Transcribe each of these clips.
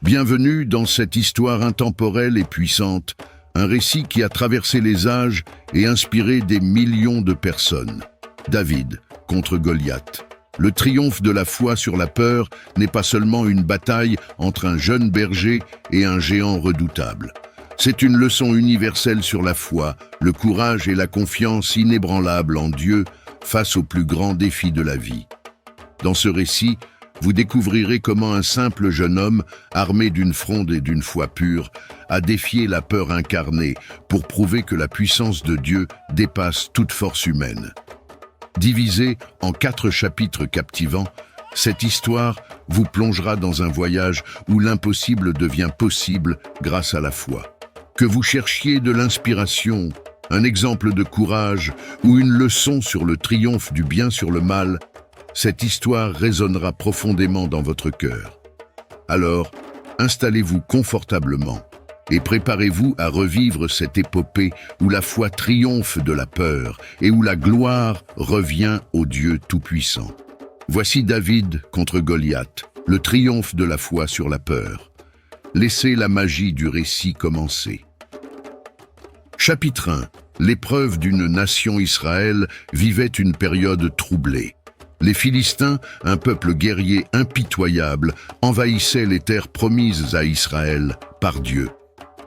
Bienvenue dans cette histoire intemporelle et puissante, un récit qui a traversé les âges et inspiré des millions de personnes. David contre Goliath. Le triomphe de la foi sur la peur n'est pas seulement une bataille entre un jeune berger et un géant redoutable. C'est une leçon universelle sur la foi, le courage et la confiance inébranlable en Dieu face aux plus grands défis de la vie. Dans ce récit, vous découvrirez comment un simple jeune homme, armé d'une fronde et d'une foi pure, a défié la peur incarnée pour prouver que la puissance de Dieu dépasse toute force humaine. Divisée en 4 chapitres captivants, cette histoire vous plongera dans un voyage où l'impossible devient possible grâce à la foi. Que vous cherchiez de l'inspiration, un exemple de courage ou une leçon sur le triomphe du bien sur le mal, cette histoire résonnera profondément dans votre cœur. Alors, installez-vous confortablement et préparez-vous à revivre cette épopée où la foi triomphe de la peur et où la gloire revient au Dieu Tout-Puissant. Voici David contre Goliath, le triomphe de la foi sur la peur. Laissez la magie du récit commencer. Chapitre 1. L'épreuve d'une nation Israël vivait une période troublée. Les Philistins, un peuple guerrier impitoyable, envahissaient les terres promises à Israël par Dieu.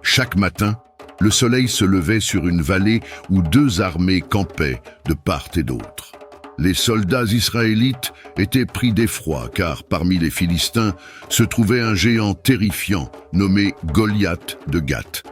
Chaque matin, le soleil se levait sur une vallée où 2 armées campaient de part et d'autre. Les soldats israélites étaient pris d'effroi car parmi les Philistins se trouvait un géant terrifiant nommé Goliath de Gath.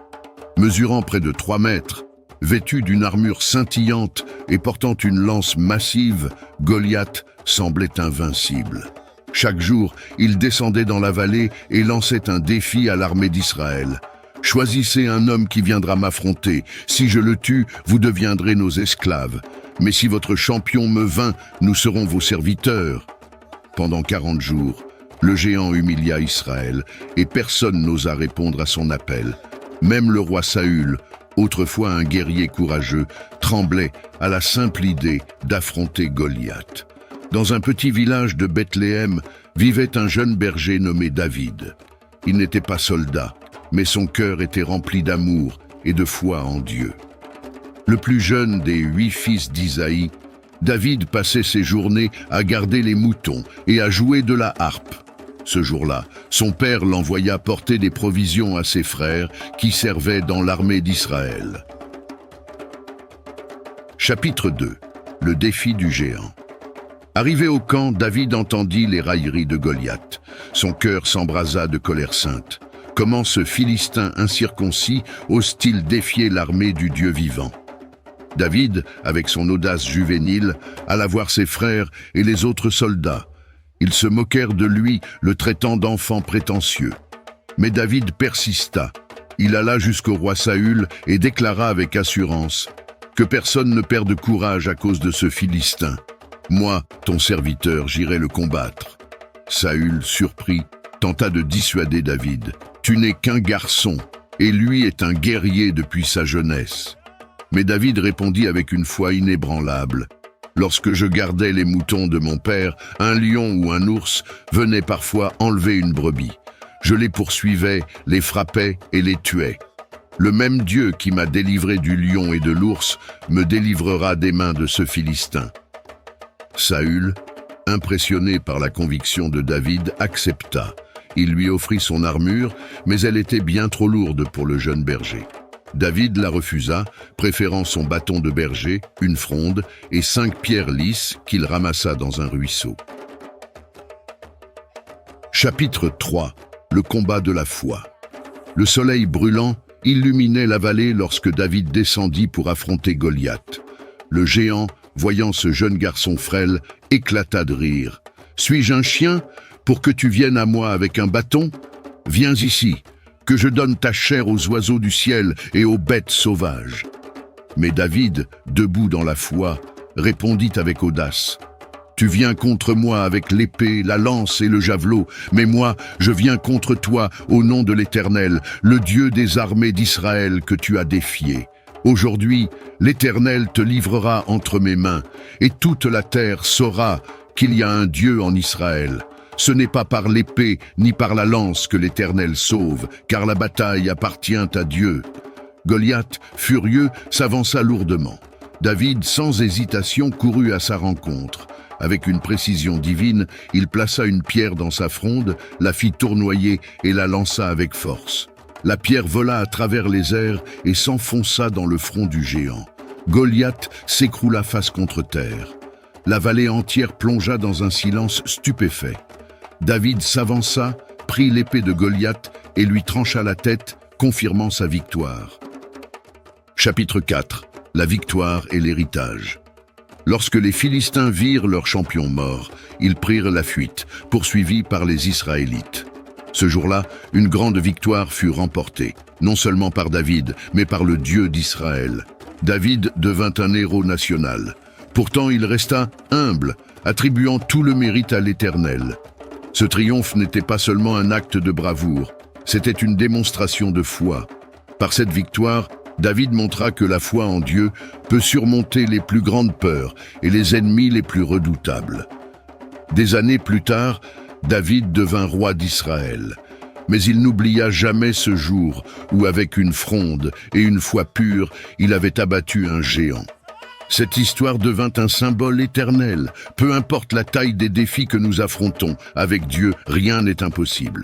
Mesurant près de 3 mètres, vêtu d'une armure scintillante et portant une lance massive, Goliath semblait invincible. Chaque jour, il descendait dans la vallée et lançait un défi à l'armée d'Israël. « Choisissez un homme qui viendra m'affronter. Si je le tue, vous deviendrez nos esclaves. Mais si votre champion me vainc, nous serons vos serviteurs. » Pendant 40 jours, le géant humilia Israël et personne n'osa répondre à son appel. Même le roi Saül, autrefois un guerrier courageux, tremblait à la simple idée d'affronter Goliath. Dans un petit village de Bethléem vivait un jeune berger nommé David. Il n'était pas soldat, mais son cœur était rempli d'amour et de foi en Dieu. Le plus jeune des 8 fils d'Isaïe, David passait ses journées à garder les moutons et à jouer de la harpe. Ce jour-là, son père l'envoya porter des provisions à ses frères qui servaient dans l'armée d'Israël. Chapitre 2. Le défi du géant. Arrivé au camp, David entendit les railleries de Goliath. Son cœur s'embrasa de colère sainte. Comment ce Philistin incirconcis ose-t-il défier l'armée du Dieu vivant? David, avec son audace juvénile, alla voir ses frères et les autres soldats. Ils se moquèrent de lui, le traitant d'enfant prétentieux. Mais David persista. Il alla jusqu'au roi Saül et déclara avec assurance « Que personne ne perde courage à cause de ce Philistin. Moi, ton serviteur, j'irai le combattre. » Saül, surpris, tenta de dissuader David. « Tu n'es qu'un garçon, et lui est un guerrier depuis sa jeunesse. » Mais David répondit avec une foi inébranlable. « Lorsque je gardais les moutons de mon père, un lion ou un ours venait parfois enlever une brebis. Je les poursuivais, les frappais et les tuais. Le même Dieu qui m'a délivré du lion et de l'ours me délivrera des mains de ce Philistin. » Saül, impressionné par la conviction de David, accepta. Il lui offrit son armure, mais elle était bien trop lourde pour le jeune berger. David la refusa, préférant son bâton de berger, une fronde et 5 pierres lisses qu'il ramassa dans un ruisseau. Chapitre 3. Le combat de la foi. Le soleil brûlant illuminait la vallée lorsque David descendit pour affronter Goliath. Le géant, voyant ce jeune garçon frêle, éclata de rire. « Suis-je un chien pour que tu viennes à moi avec un bâton? Viens ici, que je donne ta chair aux oiseaux du ciel et aux bêtes sauvages. » Mais David, debout dans la foi, répondit avec audace. « Tu viens contre moi avec l'épée, la lance et le javelot, mais moi, je viens contre toi au nom de l'Éternel, le Dieu des armées d'Israël que tu as défié. Aujourd'hui, l'Éternel te livrera entre mes mains, et toute la terre saura qu'il y a un Dieu en Israël. Ce n'est pas par l'épée ni par la lance que l'Éternel sauve, car la bataille appartient à Dieu. » Goliath, furieux, s'avança lourdement. David, sans hésitation, courut à sa rencontre. Avec une précision divine, il plaça une pierre dans sa fronde, la fit tournoyer et la lança avec force. La pierre vola à travers les airs et s'enfonça dans le front du géant. Goliath s'écroula face contre terre. La vallée entière plongea dans un silence stupéfait. David s'avança, prit l'épée de Goliath et lui trancha la tête, confirmant sa victoire. Chapitre 4. La victoire et l'héritage. Lorsque les Philistins virent leur champion mort, ils prirent la fuite, poursuivis par les Israélites. Ce jour-là, une grande victoire fut remportée, non seulement par David, mais par le Dieu d'Israël. David devint un héros national. Pourtant, il resta humble, attribuant tout le mérite à l'Éternel. Ce triomphe n'était pas seulement un acte de bravoure, c'était une démonstration de foi. Par cette victoire, David montra que la foi en Dieu peut surmonter les plus grandes peurs et les ennemis les plus redoutables. Des années plus tard, David devint roi d'Israël. Mais il n'oublia jamais ce jour où, avec une fronde et une foi pure, il avait abattu un géant. Cette histoire devint un symbole éternel. Peu importe la taille des défis que nous affrontons, avec Dieu, rien n'est impossible.